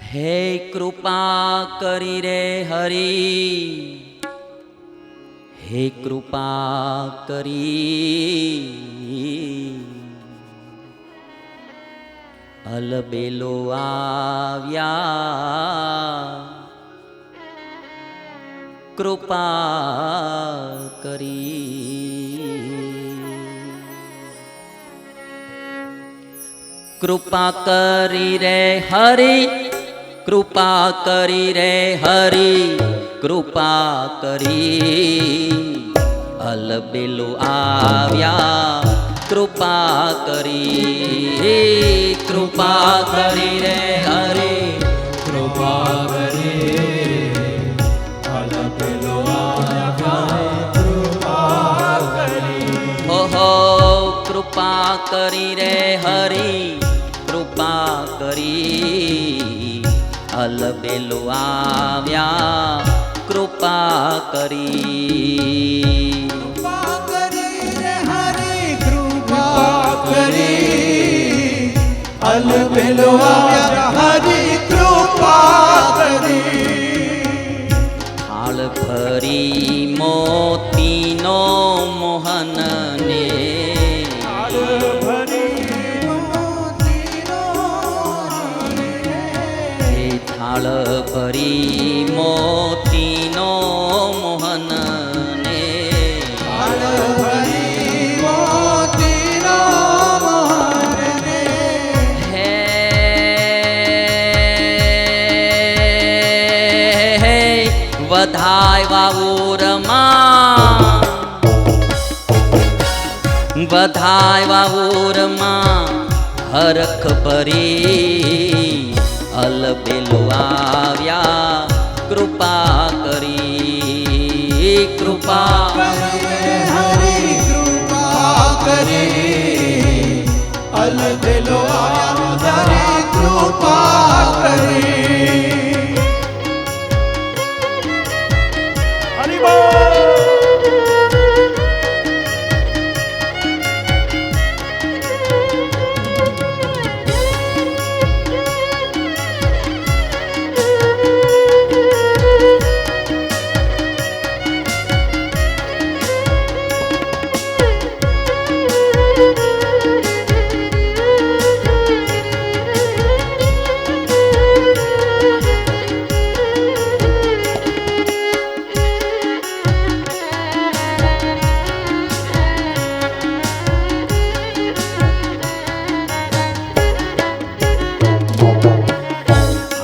हे कृपा करी रे हरि, हे कृपा करी अलबेलो आव्या कृपा करी। कृपा करी रे हरि, कृपा करी रे हरि, कृपा करी अलबेलो आव्या कृपा करी। कृपा करी रे हरि, कृपा करी अलबेलो आव्या कृपा करी। हो कृपा करी रे हरि, कृपा करी अलबेलो आव्या कृपा करी। कृपा करी रे हरि, कृपा करी अलबेलो आव्या हरि कृपा करी। थाळ भरी मोतीनो मोहन ने, थाळ भरी मोतीनो हे थाळ भरी मोतीनो मोहन ने, थाळ भरी मोतीनो मोहन ने। हे वधाय वाऊरमा, वधाय वाऊरमा हरख भरी अलबेलो आव्या कृपा करी। कृपा हरि कृपा करी अलबेलो आव्या हरि कृपा करी। हरि बोल।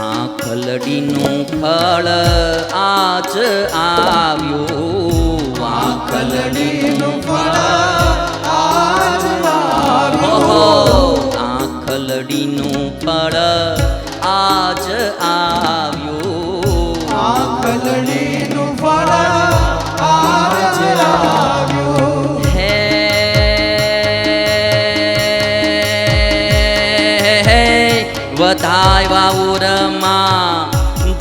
આખલડીનું ફળ આજ આવ્યું, આખલડીનું ફળ આજ આવ્યું, આખલડીનું ફળ આજ આવ્યું, આખલડીનું ફળ આજ આવ્યું। હે વધાય વાઉરમાં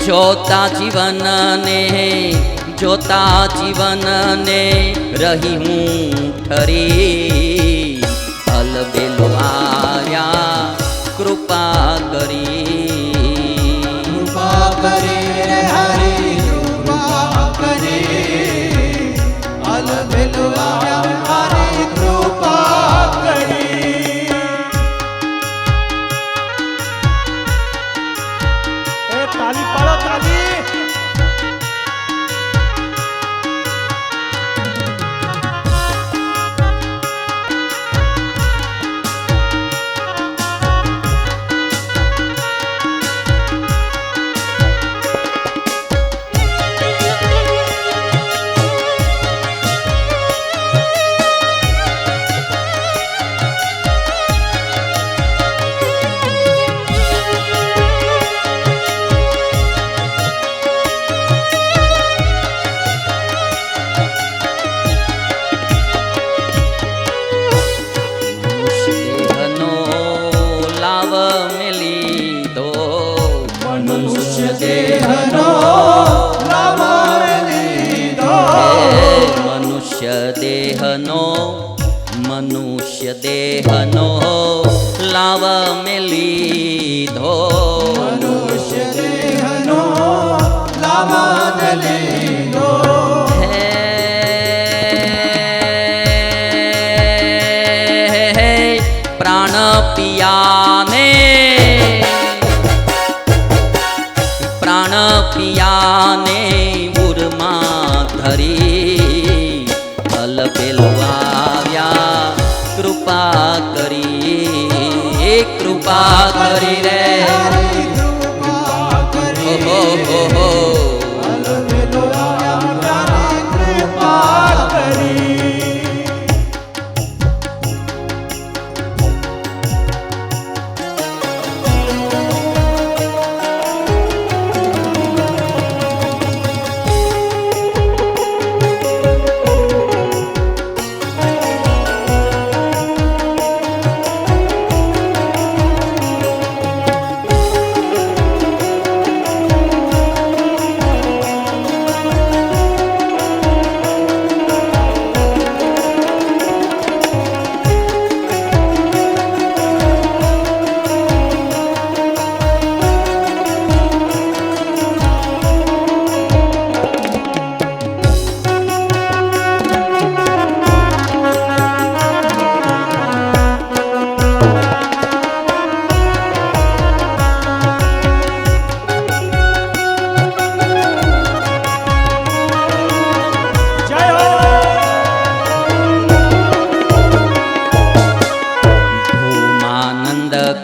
જોતા જીવનને, જોતા જીવનને રહી હું ઠરી अलबेलो आव्या कृपा કરી। कृपा કરી રે હરિ कृपा કરી अलबेलो आव्या हरि कृपा કરી। એ તાલી પાડો તાલી। મનુષ્ય દેહનો લાભ લીધો, મનુષ્ય દેહનો મનુષ્ય દેહનો લાવ મેં લીધો, મનુષ્ય લીધો હે પ્રાણ પિયાને પ્રાણ પિયાને ઉરમાં ધરી અલબેલો આવ્યા કૃપા કરી રે કૃપા કરી હો હો હો અલબેલો આવ્યા તારી કૃપા કરી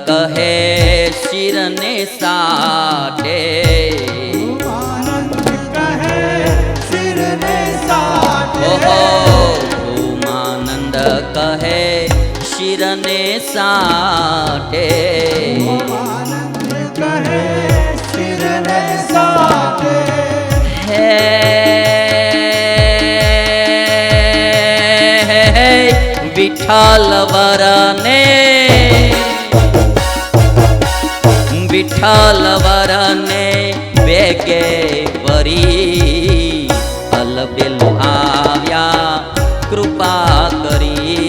કહે શિરને સાટે આનંદ કહે શિરને સાટે ઓહો ભૂમાનંદ કહે શિરને સાટે આનંદ કહે શિરને સાટે હે વિઠ્ઠલ વરને વિઠ્ઠલ વરને વેગે વરી અલબેલો આવ્યા કૃપા કરી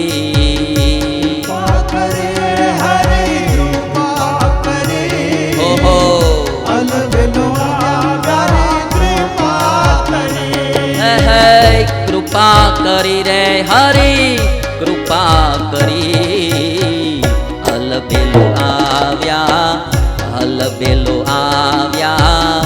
હરી કૃપા કરી ઓહો અલબેલો તારી કૃપા કરી હે કૃપા કરી રે હરી કૃપા કરી અલબેલો આવ્યા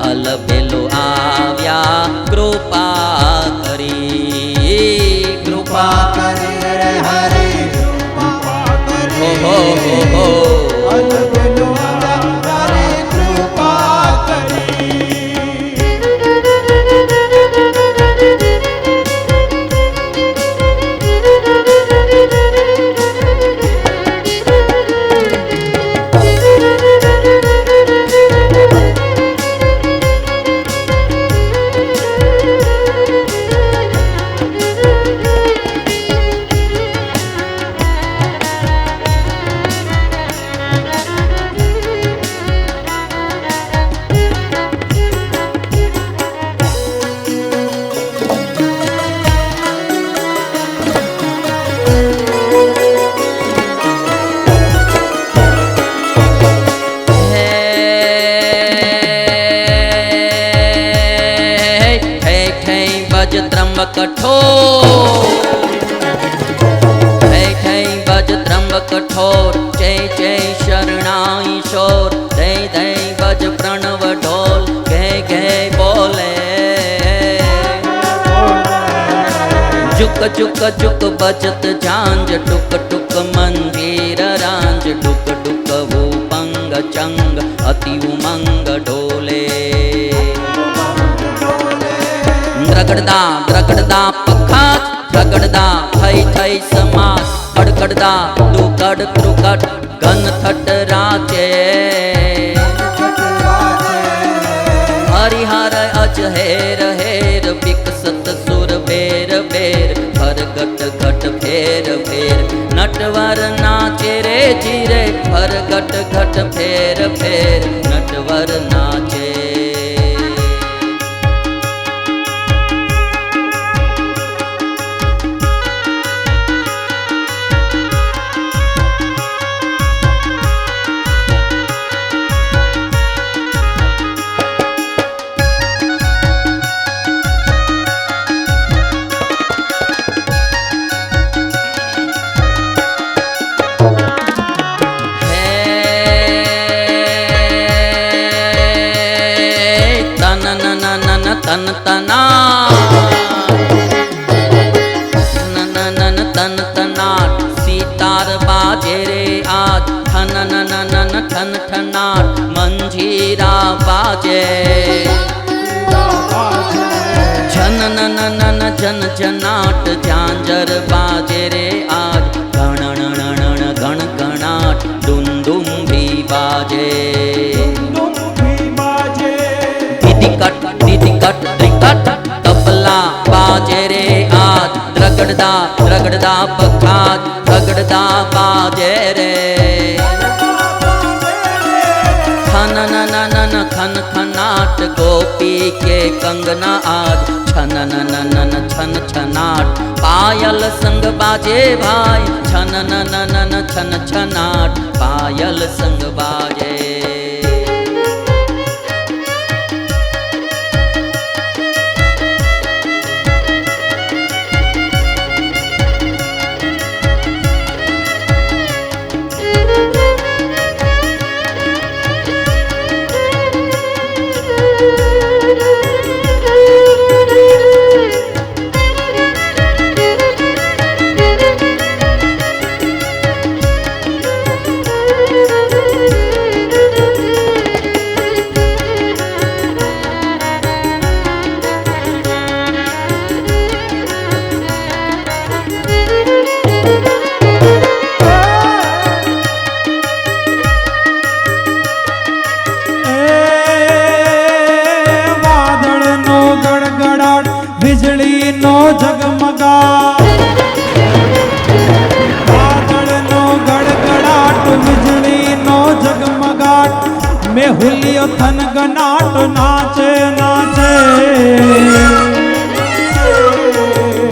અલબેલો આવ્યા કૃપા કરી કૃપા કરી હરી કૃપા કરી હો હો અલબેલો તારી કૃપા કરી ભજ ત્રંબક કઠોર થઈ ભજ ત્રંબક કઠોર જય જય શરણાઈશોર દય દય ભજ પ્રણવ ઢોલ ઘે ઘે બોલે જુક જુક જુક બજત ઝાંઝ ટુક ટુક મંદિર રાંઝ ડુક ડુક ભૂપંગ ચંગ અતિ ઉમંગ ઢોલે દ્રગડદા દ્રગડદા પખાત દ્રગડદા થઈ થઈ સમાસ કડકડદા દુકડ ત્રુકડ ઘન થટ રાચે હરિહર અજહેર હેર વિકસત સુર બેર બેર ફરગટ ઘટ ફેર ફેર નટવર નાચે રે જીરે ફરગટ ઘટ ફેર ફેર નટવર નાચે तन तना तन तनाट सीतार बाजे रे आज ठन नन ठन ठनाट मंजीरा बाजे झन नन जन जनाट झांझर बाजे रे आज गण गण गणाट दुम दुम भी बाजे दीदी कट तबला बाजे रे आज द्रगड़दा बखात रगड़दा बाजे रे खन नन खन खनाट गोपी के कंगना आज छन नन छन छनाट पायल संग बाजे भाई छन नन छन छनाट पायल संग बाजे નો ઝગમગા વાદળનો ગડગડાટ વીજળીનો ઝગમગાટ મેહુલિયો થનગનાટ નાચે નાચે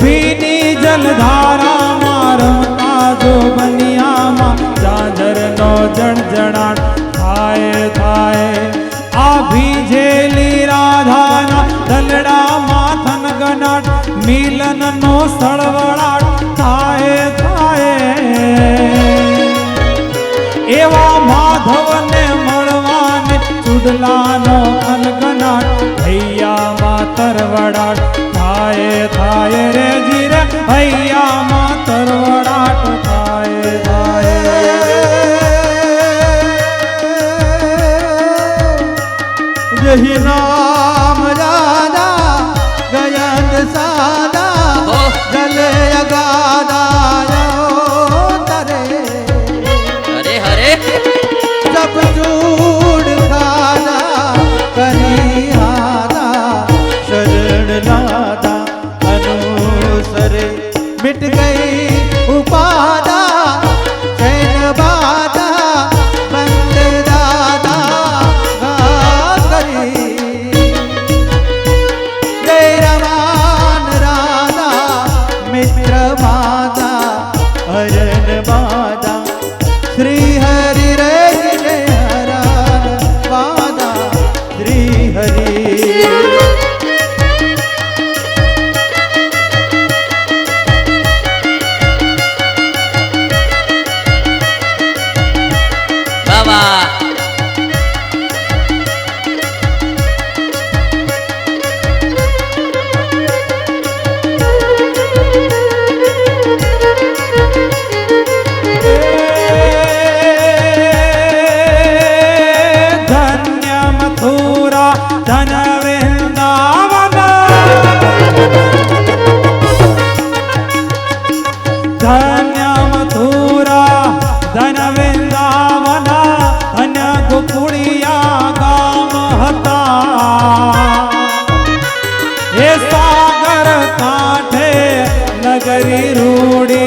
ભીની જલધારામાં રમતા જો બનિયામાં ઝાંઝરનો જણજણાટ થાય થાય આ ભીજેલી રાધાના દલડામાં થનગનાટ મિલનનો સળવળાટ થાય થાય એવા માધવને મળવાને ચુડલાનો થનગનાટ હૈયામાં તરવડાટ થાય થાય રે જીરે હૈયામાં તરવડાટ થાય થાય यही नाम राधा गयंद सादा गले अगादा तरे हरे हरे सब चूड़ खादा करी आदा शरण नादा अनुसरे मिट गई उपादा चैन बादा बंद दादा श्री हरि रे हरा वादा श्री हरि बाबा नगरी रूड़ी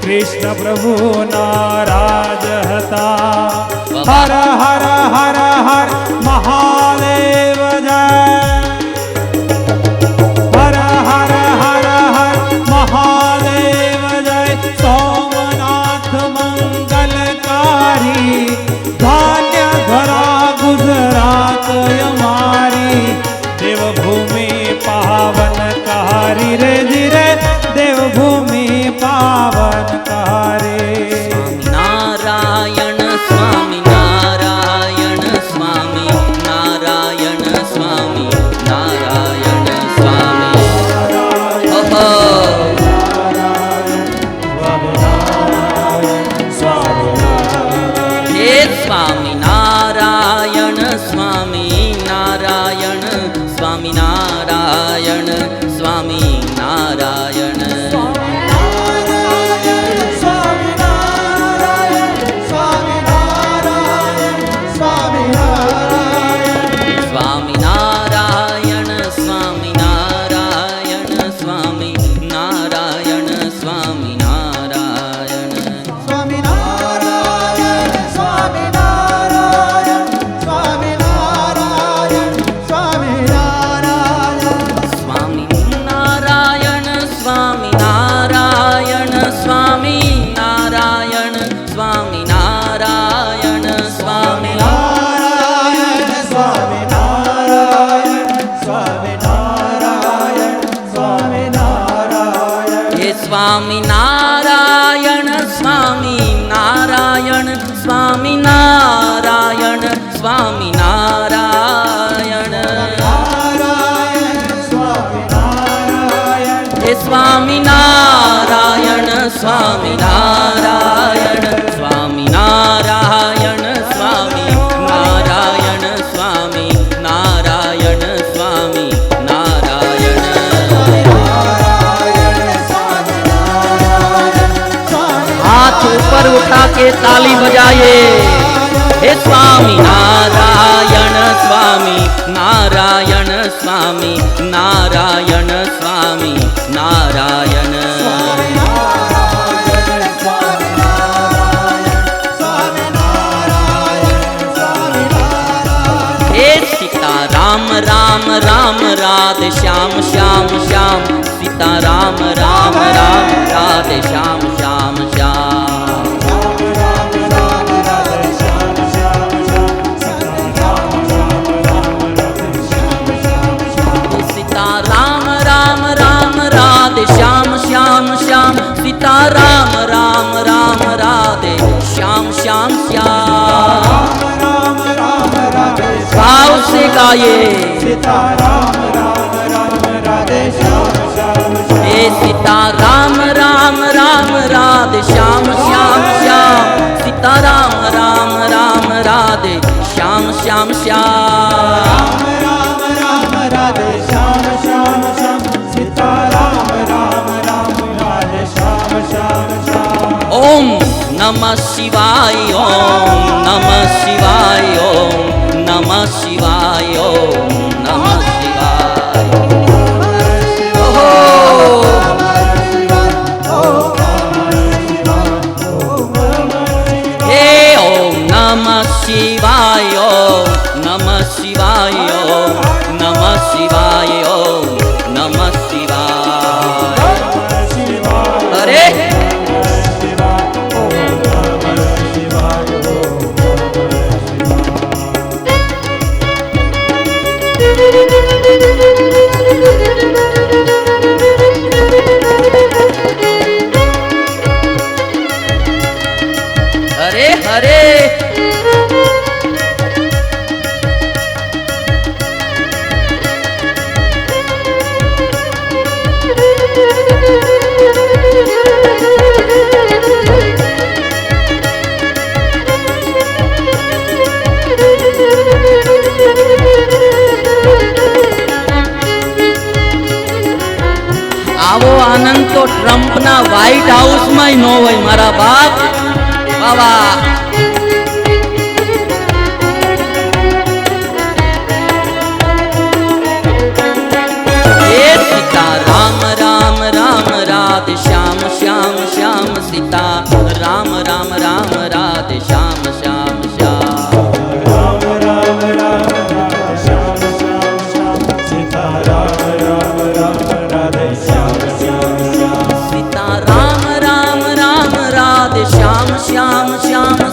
कृष्ण प्रभु नाराज हता हर हर हर हर महादेव जय हर हर हर हर महादेव जय सोमनाथ मंगलकारी धान्य धरा गुजरात हमारी देवभूमि पावनकारी रे धीरे देवभूमि पावनकारी સ્વામી નારાયણ હે સ્વામી નારાયણ સ્વામી નારાયણ સ્વામી નારાયણ સ્વામી નારાયણ સ્વામી નારાયણ સ્વામી નારાયણ हाथ ऊपर उठा के ताली बजाइए हे स्वामी नारायण स्वामी नारायण स्वामी नारायण स्वामी नारायण हे सीता राम राम राम राधे श्याम श्याम श्याम सीता राम राम राम राधे श्याम श्याम श्याम सीता राम राम राम राधे श्याम श्याम श्याम सीता राम राम राम राधे श्याम श्याम श्याम भाव से गाये सीता राम राम राम राधे श्याम श्याम हे सीता राम राम राम राधे श्याम श्याम श्याम सीता राम राम राम राधे श्याम श्याम श्याम राम राम राधे श्याम श्याम श्याम सीता राम राम राम राधे श्याम श्याम श्याम ओम नमः शिवाय ओम नमः शिवाय ओम नमः शिवाय ओम नमः शिवाय ओहो हे ओम नमः शिवाय ओम नमः शिवाय ओम नमः शिवाय ओम नमः शिवाय अरे हरे हरे આવો આનંદ તો ટ્રમ્પના વ્હાઇટ હાઉસમાં ન હોય મારા બાપ બાબા हे सीता राम राम राम राधे श्याम श्याम श्याम सीता राम राम राम राधे श्याम श्याम श्याम राम राम राम राधे श्याम श्याम श्याम सीता राम राम राम राधे श्याम श्याम श्याम सीता राम राम राम राधे श्याम श्याम श्याम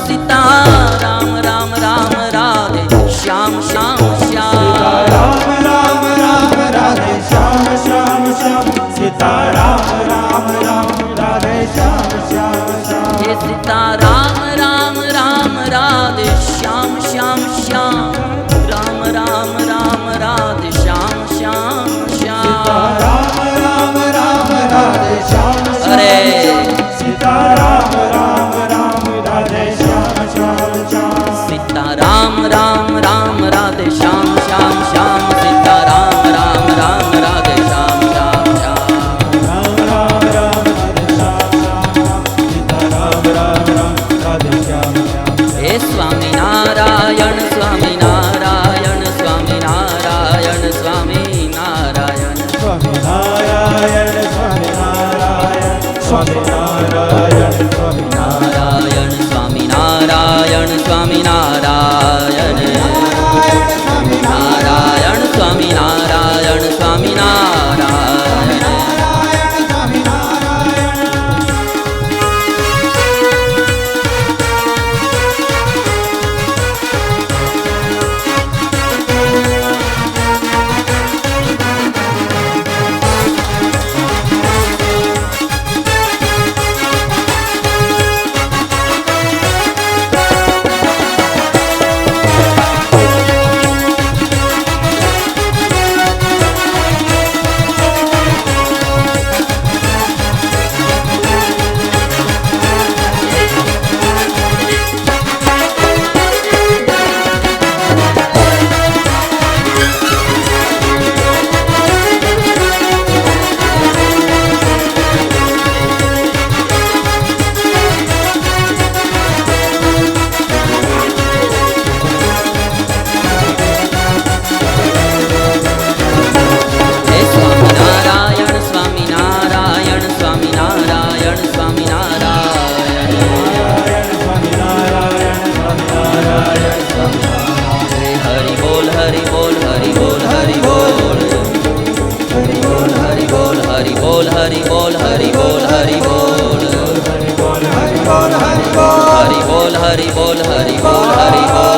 હરિ બોલ હરિ બોલ હરિ બોલ